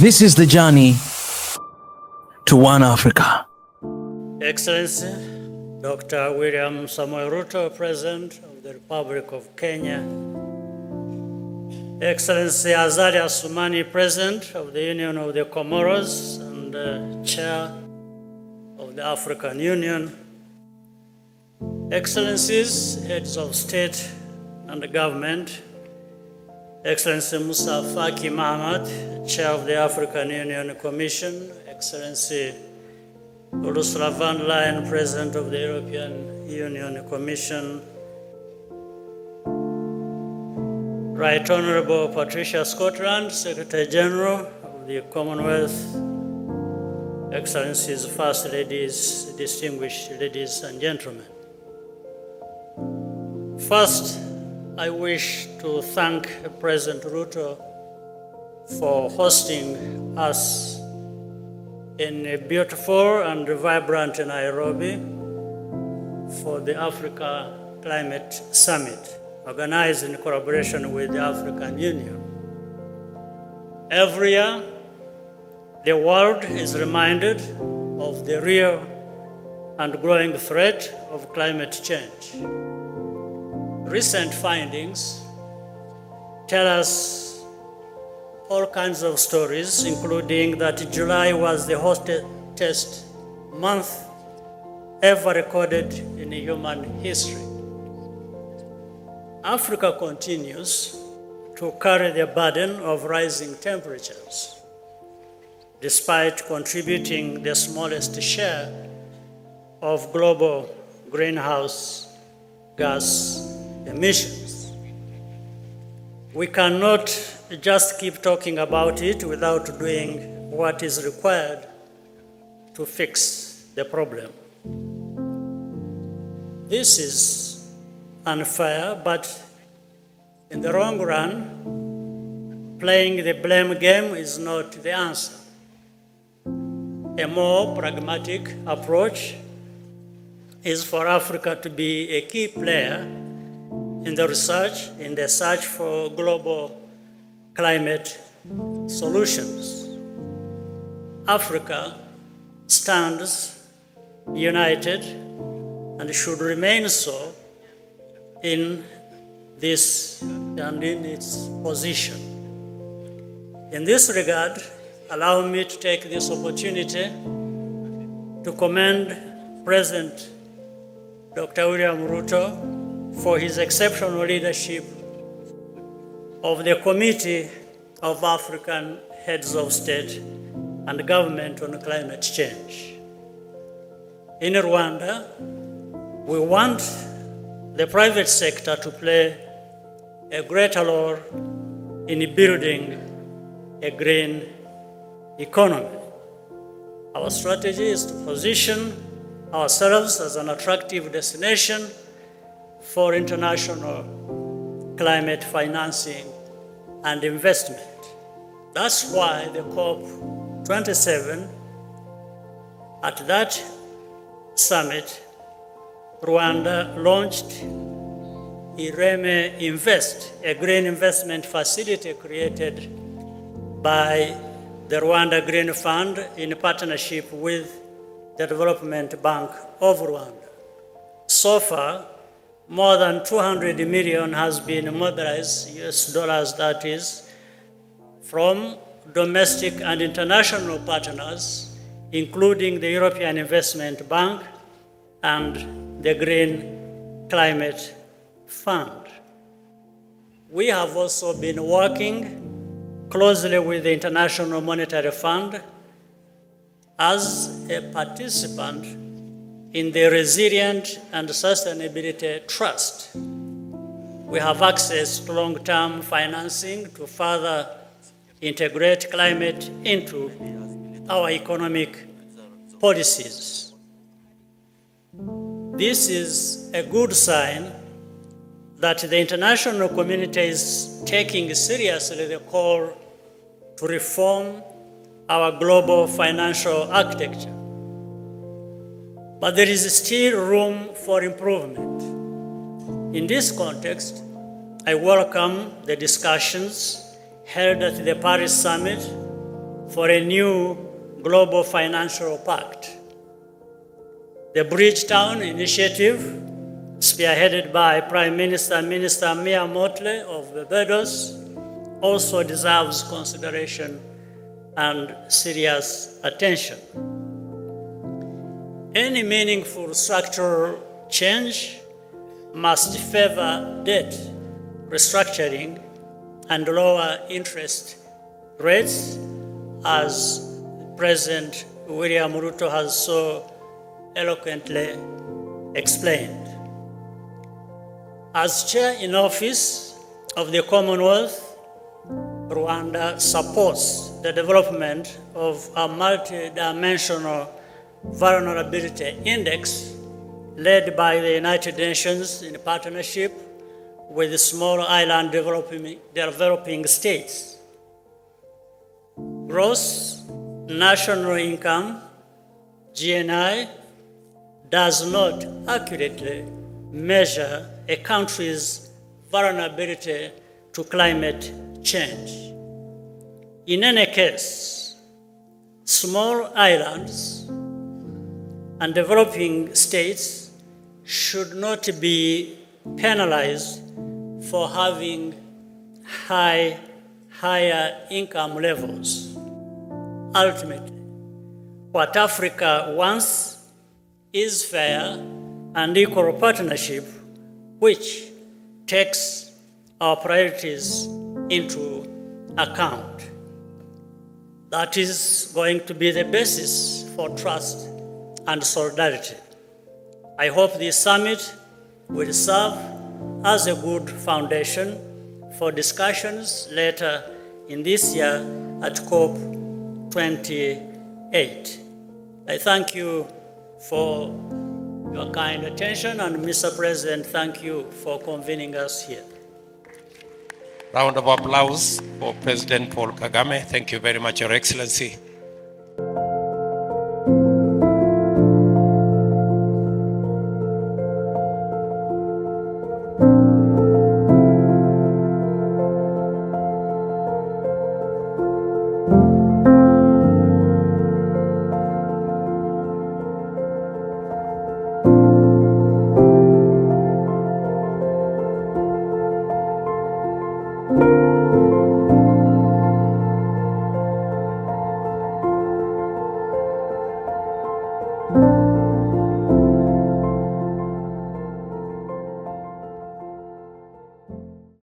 This is the journey to One Africa. Excellency, Dr. William Samoei Ruto, President of the Republic of Kenya. Excellency Azali Assoumani, President of the Union of the Comoros and Chair of the African Union. Excellencies, Heads of State and Government. Excellency Musa Faki Mahamat, Chair of the African Union Commission. Excellency Ursula von der Leyen, President of the European Union Commission. Right Honorable Patricia Scotland, Secretary General of the Commonwealth. Excellencies, First Ladies, distinguished ladies and gentlemen. First, I wish to thank President Ruto for hosting us in a beautiful and vibrant Nairobi for the Africa Climate Summit, organized in collaboration with the African Union. Every year, the world is reminded of the real and growing threat of climate change. Recent findings tell us all kinds of stories, including that July was the hottest month ever recorded in human history. Africa continues to carry the burden of rising temperatures, despite contributing the smallest share of global greenhouse gas emissions. We cannot just keep talking about it without doing what is required to fix the problem. This is unfair, but in the long run, playing the blame game is not the answer. A more pragmatic approach is for Africa to be a key player in the search for global climate solutions. Africa stands united and should remain so in this and in its position. In this regard, allow me to take this opportunity to commend President Dr. William Ruto for his exceptional leadership of the Committee of African Heads of State and Government on Climate Change. In Rwanda, we want the private sector to play a greater role in building a green economy. Our strategy is to position ourselves as an attractive destination for international climate financing and investment. That's why the COP27, at that summit, Rwanda launched Ireme Invest, a green investment facility created by the Rwanda Green Fund in partnership with the Development Bank of Rwanda. So far, more than 200 million has been mobilized, US dollars that is, from domestic and international partners, including the European Investment Bank and the Green Climate Fund. We have also been working closely with the International Monetary Fund as a participant in the Resilient and Sustainability Trust. We have access to long-term financing to further integrate climate into our economic policies. This is a good sign that the international community is taking seriously the call to reform our global financial architecture. But there is still room for improvement. In this context, I welcome the discussions held at the Paris Summit for a new global financial pact. The Bridgetown Initiative, spearheaded by Prime Minister Mia Mottley of Barbados, also deserves consideration and serious attention. Any meaningful structural change must favor debt restructuring and lower interest rates, as President William Ruto has so eloquently explained. As chair in office of the Commonwealth, Rwanda supports the development of a multi-dimensional vulnerability index led by the United Nations in partnership with the small island developing states. Gross national income, GNI, does not accurately measure a country's vulnerability to climate change. In any case, small islands and developing states should not be penalized for having higher income levels. Ultimately, what Africa wants is fair and equal partnership, which takes our priorities into account. That is going to be the basis for trust and solidarity. I hope this summit will serve as a good foundation for discussions later in this year at COP28. I thank you for your kind attention, and Mr. President, thank you for convening us here. Round of applause for President Paul Kagame. Thank you very much, Your Excellency.